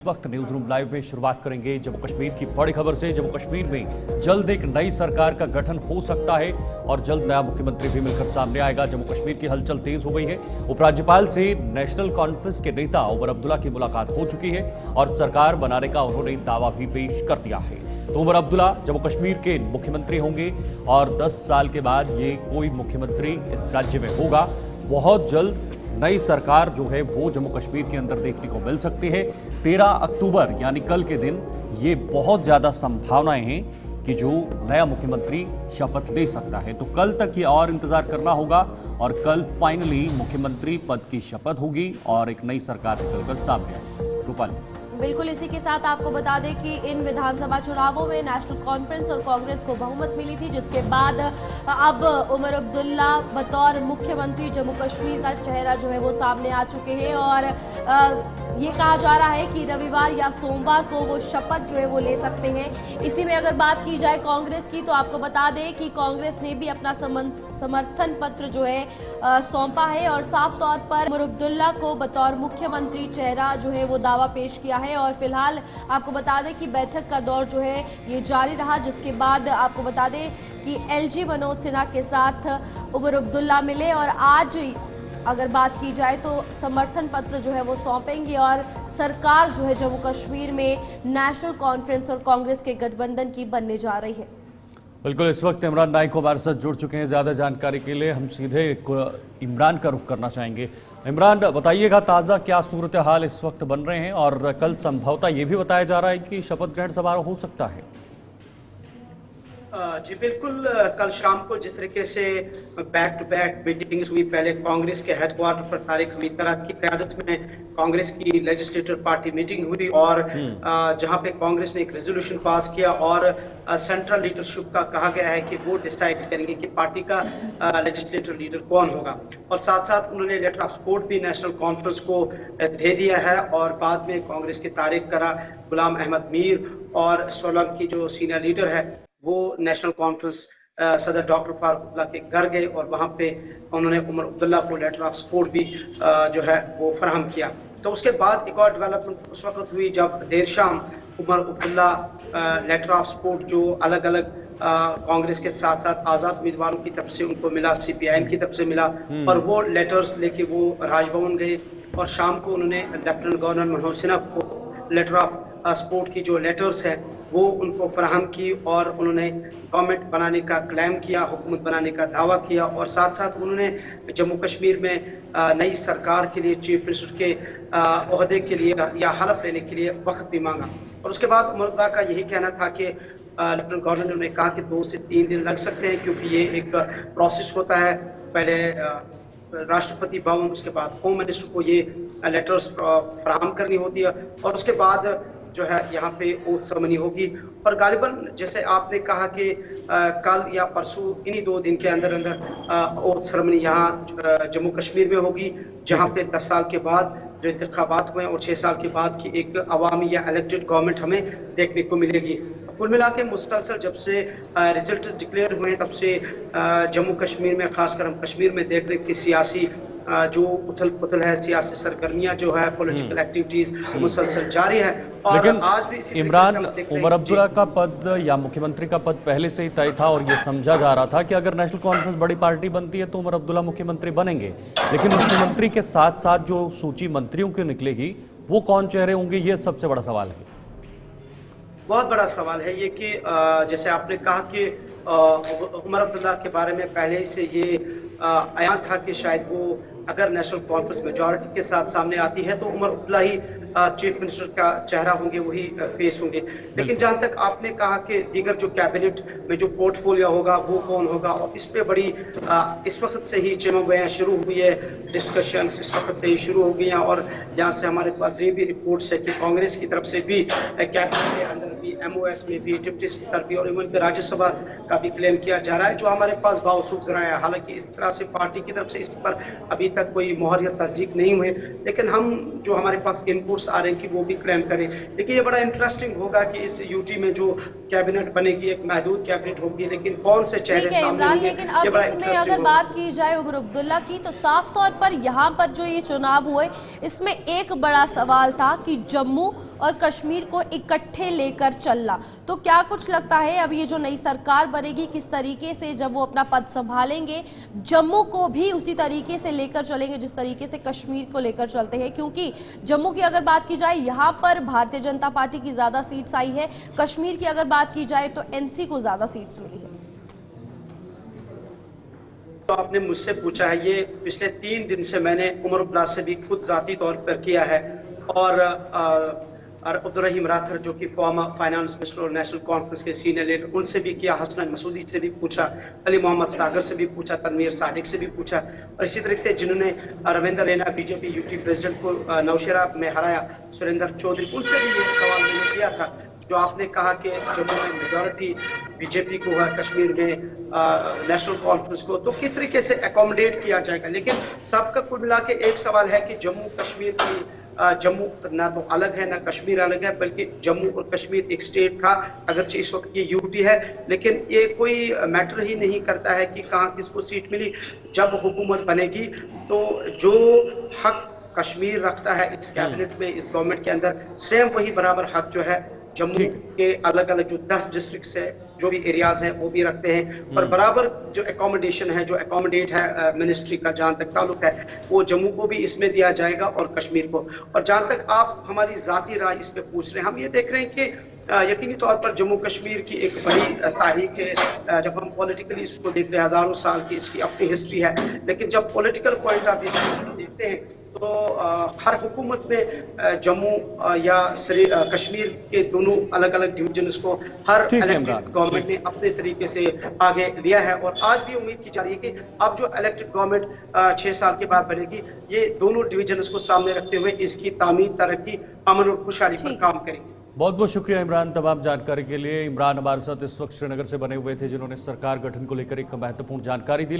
वक्त news room live में शुरुआत करेंगे जम्मू कश्मीर की बड़ी खबर से। जम्मू कश्मीर में जल्द एक नई सरकार का गठन हो सकता है और जल्द नया मुख्यमंत्री भी मिलकर सामने आएगा। जम्मू कश्मीर की हलचल तेज हो गई है। उपराज्यपाल से नेशनल कॉन्फ्रेंस के नेता उमर अब्दुल्ला की मुलाकात हो चुकी है और सरकार बनाने का उन्होंने दावा भी पेश कर दिया है। तो उमर अब्दुल्ला जम्मू कश्मीर के मुख्यमंत्री होंगे और 10 साल के बाद ये कोई मुख्यमंत्री इस राज्य में होगा। बहुत जल्द नई सरकार जो है वो जम्मू कश्मीर के अंदर देखने को मिल सकती है। 13 अक्टूबर यानी कल के दिन ये बहुत ज्यादा संभावनाएं हैं कि जो नया मुख्यमंत्री शपथ ले सकता है। तो कल तक ये और इंतजार करना होगा और कल फाइनली मुख्यमंत्री पद की शपथ होगी और एक नई सरकार निकलकर सामने आएगी। रूपाली, बिल्कुल इसी के साथ आपको बता दें कि इन विधानसभा चुनावों में नेशनल कॉन्फ्रेंस और कांग्रेस को बहुमत मिली थी, जिसके बाद अब उमर अब्दुल्ला बतौर मुख्यमंत्री जम्मू कश्मीर का चेहरा जो है वो सामने आ चुके हैं और ये कहा जा रहा है कि रविवार या सोमवार को वो शपथ जो है वो ले सकते हैं। इसी में अगर बात की जाए कांग्रेस की, तो आपको बता दें कि कांग्रेस ने भी अपना समर्थन पत्र जो है सौंपा है और साफ तौर पर उमर अब्दुल्ला को बतौर मुख्यमंत्री चेहरा जो है वो दावा पेश किया है। और फिलहाल आपको बता दें कि बैठक का दौर जो है ये जारी रहा, जिसके बाद आपको बता दें कि एलजी मनोज सिन्हा के साथ उमर अब्दुल्ला मिले और आज अगर बात की जाए तो समर्थन पत्र जो है वो सौंपेंगे और सरकार जो है जम्मू कश्मीर में नेशनल कॉन्फ्रेंस और कांग्रेस के गठबंधन की बनने जा रही है। बिल्कुल, इस वक्त इमरान नाइक हमारे साथ जुड़ चुके हैं। ज्यादा जानकारी के लिए हम सीधे इमरान का रुख करना चाहेंगे। इमरान, बताइएगा ताज़ा क्या सूरत हाल इस वक्त बन रहे हैं और कल संभवतः ये भी बताया जा रहा है कि शपथ ग्रहण समारोह हो सकता है। जी बिल्कुल, कल शाम को जिस तरीके से बैक टू बैक मीटिंग्स हुई, पहले कांग्रेस के हेडक्वार्टर पर तारिक हमीद तरह की क़यादत में कांग्रेस की लेजिस्लेटिव पार्टी मीटिंग हुई और जहां पे कांग्रेस ने एक रेजोल्यूशन पास किया और सेंट्रल लीडरशिप का कहा गया है कि वो डिसाइड करेंगे कि पार्टी का लेजिस्लेटिव लीडर कौन होगा। और साथ साथ उन्होंने लेटर ऑफ सपोर्ट भी नेशनल कॉन्फ्रेंस को दे दिया है और बाद में कांग्रेस की तारीफ करा गुलाम अहमद मीर और सोलम की जो सीनियर लीडर है वो नेशनल कॉन्फ्रेंस सदर डॉक्टर फारूक अब्दुल्ला के घर गए और वहां पे उन्होंने उमर अब्दुल्ला को लेटर ऑफ सपोर्ट भी जो है वो फराहम किया। तो उसके बाद एक और डेवलपमेंट उस वक्त हुई जब देर शाम Omar Abdullah letter of support जो अलग अलग कांग्रेस के साथ साथ आज़ाद उम्मीदवारों की तरफ से उनको मिला, CPIM की तरफ से मिला और वो लेटर्स लेके वो राजभवन गए और शाम को उन्होंने लेफ्टिनेंट गवर्नर मनोज सिन्हा को लेटर ऑफ सपोर्ट की जो लेटर्स है वो उनको फराहम की और उन्होंने गवर्नमेंट बनाने का क्लेम किया, हुकूमत बनाने का दावा किया और साथ साथ उन्होंने जम्मू कश्मीर में नई सरकार के लिए चीफ मिनिस्टर के ओहदे के लिए या हलफ लेने के लिए वक्त भी मांगा। और उसके बाद उमर अब्दुल्ला का यही कहना था कि लेफ्टिनेंट गवर्नर ने कहा कि 2 से 3 दिन लग सकते हैं क्योंकि ये एक प्रोसेस होता है। पहले राष्ट्रपति भवन, उसके बाद होम मिनिस्टर को ये लेटर्स फराहम करनी होती है और उसके बाद जो है यहाँ पे ओथ सेरेमनी होगी। और गालिबन जैसे आपने कहा कि कल या परसों इन्हीं 2 दिन के अंदर अंदर ओथ सेरेमनी यहाँ जम्मू कश्मीर में होगी, जहाँ पे 10 साल के बाद जो इंतखाबात हुए और 6 साल के बाद की एक अवामी या इलेक्टेड गवर्नमेंट हमें देखने को मिलेगी। कुल मिला के मुसलसल जब से रिजल्ट डिक्लेयर हुए तब से जम्मू कश्मीर में, खासकर हम कश्मीर में देख रहे थे सियासी जो उथल पुथल है, सियासी सरगर्मियां जो है, पॉलिटिकल एक्टिविटीज मुसलसल जारी है। और लेकिन आज भी इमरान, उमर अब्दुल्ला का पद या मुख्यमंत्री का पद पहले से ही तय था और ये समझा जा रहा था कि अगर नेशनल कॉन्फ्रेंस बड़ी पार्टी बनती है तो उमर अब्दुल्ला मुख्यमंत्री बनेंगे। लेकिन मुख्यमंत्री के साथ साथ जो सूची मंत्रियों की निकलेगी वो कौन चेहरे होंगे, ये सबसे बड़ा सवाल है। बहुत बड़ा सवाल है ये कि जैसे आपने कहा कि उमर अब्दुल्ला के बारे में पहले से ये आया था कि शायद वो अगर नेशनल कॉन्फ्रेंस मेजॉरिटी के साथ सामने आती है तो उमर अब्दुल्ला ही चीफ मिनिस्टर का चेहरा होंगे, वही फेस होंगे। लेकिन जहां तक आपने कहा कि दीगर जो कैबिनेट में जो पोर्टफोलियो होगा वो कौन होगा, और इस पे बड़ी इस वक्त से ही चिमगोयां शुरू हुई है, डिस्कशंस इस वक्त से ही शुरू हो गई हैं। और यहाँ से हमारे पास ये भी रिपोर्ट्स है कि कांग्रेस की तरफ से भी कैबिनेट के अंदर भी, MOS में भी, डिप्टी स्पीकर भी और इवन राज्यसभा का भी क्लेम किया जा रहा है, जो हमारे पास बावसूख जरा है। हालांकि इस तरह से पार्टी की तरफ से इस पर अभी तक कोई मोहर या तस्दीक नहीं हुए, लेकिन हम जो हमारे पास इनपुट्स आ रहे हैं कि वो भी क्लेम करें। लेकिन ये बड़ा इंटरेस्टिंग होगा कि इस यूटी में जो कैबिनेट बनेगी एक महदूद कैबिनेट होगी, लेकिन कौन से चेहरे सामने होंगे। लेकिन अब इसमें अगर बात की जाए उमर अब्दुल्ला की, तो साफ तौर पर यहाँ पर जो ये चुनाव हुए इसमें एक बड़ा सवाल था कि जम्मू और कश्मीर को इकट्ठे लेकर चलना। तो क्या कुछ लगता है अब ये जो नई सरकार बनेगी किस तरीके से जब वो अपना पद संभालेंगे जम्मू को भी उसी तरीके से लेकर चलेंगे जिस तरीके से कश्मीर को लेकर चलते हैं? क्योंकि जम्मू की अगर बात की जाए यहाँ पर भारतीय जनता पार्टी की ज्यादा सीट्स आई है, कश्मीर की अगर बात की जाए तो एनसी को ज्यादा सीट्स मिली है। तो आपने मुझसे पूछा है, ये पिछले 3 दिन से मैंने उमर अब्दुल्ला से भी खुद जाती तौर पर किया है और अब्दुल रहीम राठौर जो कि फॉर्मर फाइनेंस मिनिस्टर और नेशनल कॉन्फ्रेंस के सीनियर लीडर, उनसे भी किया, हसनैन मसूदी से भी पूछा, अली मोहम्मद सागर से भी पूछा, तनवीर सादिक से भी पूछा और इसी तरह से जिन्होंने Ravinder Raina BJP UT president को नौशेरा में हराया, सुरेंद्र चौधरी, उनसे भी ये सवाल मैंने किया था। जो आपने कहा कि जम्मू में मेजॉरिटी बीजेपी को है, कश्मीर में नेशनल कॉन्फ्रेंस को, तो किस तरीके से अकोमोडेट किया जाएगा। लेकिन सबका कुल मिला के एक सवाल है कि जम्मू कश्मीर की जम्मू ना तो अलग है ना कश्मीर अलग है, बल्कि जम्मू और कश्मीर एक स्टेट था। अगरचे इस वक्त ये यूटी है, लेकिन ये कोई मैटर ही नहीं करता है कि कहाँ किसको सीट मिली। जब हुकूमत बनेगी तो जो हक कश्मीर रखता है इस कैबिनेट में, इस गवर्नमेंट के अंदर, सेम वही बराबर हक जो है जम्मू के अलग अलग जो 10 डिस्ट्रिक्ट्स है, जो भी एरियाज हैं वो भी रखते हैं। और बराबर जो एकोमोडेशन है, जो एकोमोडेट है मिनिस्ट्री का जहां तक ताल्लुक है, वो जम्मू को भी इसमें दिया जाएगा और कश्मीर को। और जहां तक आप हमारी जाती राय इस पे पूछ रहे हैं, हम ये देख रहे हैं कि यकीनी तौर पर जम्मू कश्मीर की एक बड़ी तारीख है। जब हम पॉलिटिकली इसको देखते हैं, हजारों साल की इसकी अपनी हिस्ट्री है, लेकिन जब पॉलिटिकल पॉइंट ऑफ व्यू से देखते हैं तो हर हुकूमत में जम्मू या कश्मीर के दोनों अलग अलग डिवीजन्स को हर इलेक्टेड गवर्नमेंट ने अपने तरीके से आगे लिया है। और आज भी उम्मीद की जा रही है कि अब जो इलेक्टेड गवर्नमेंट 6 साल के बाद बनेगी, ये दोनों डिवीजन्स को सामने रखते हुए इसकी तामीर, तरक्की, अमन और खुशहाली पर काम करेंगे। बहुत बहुत शुक्रिया इमरान तमाम जानकारी के लिए। इमरान हमारे साथ इस वक्त श्रीनगर से बने हुए थे जिन्होंने सरकार गठन को लेकर एक महत्वपूर्ण जानकारी दी।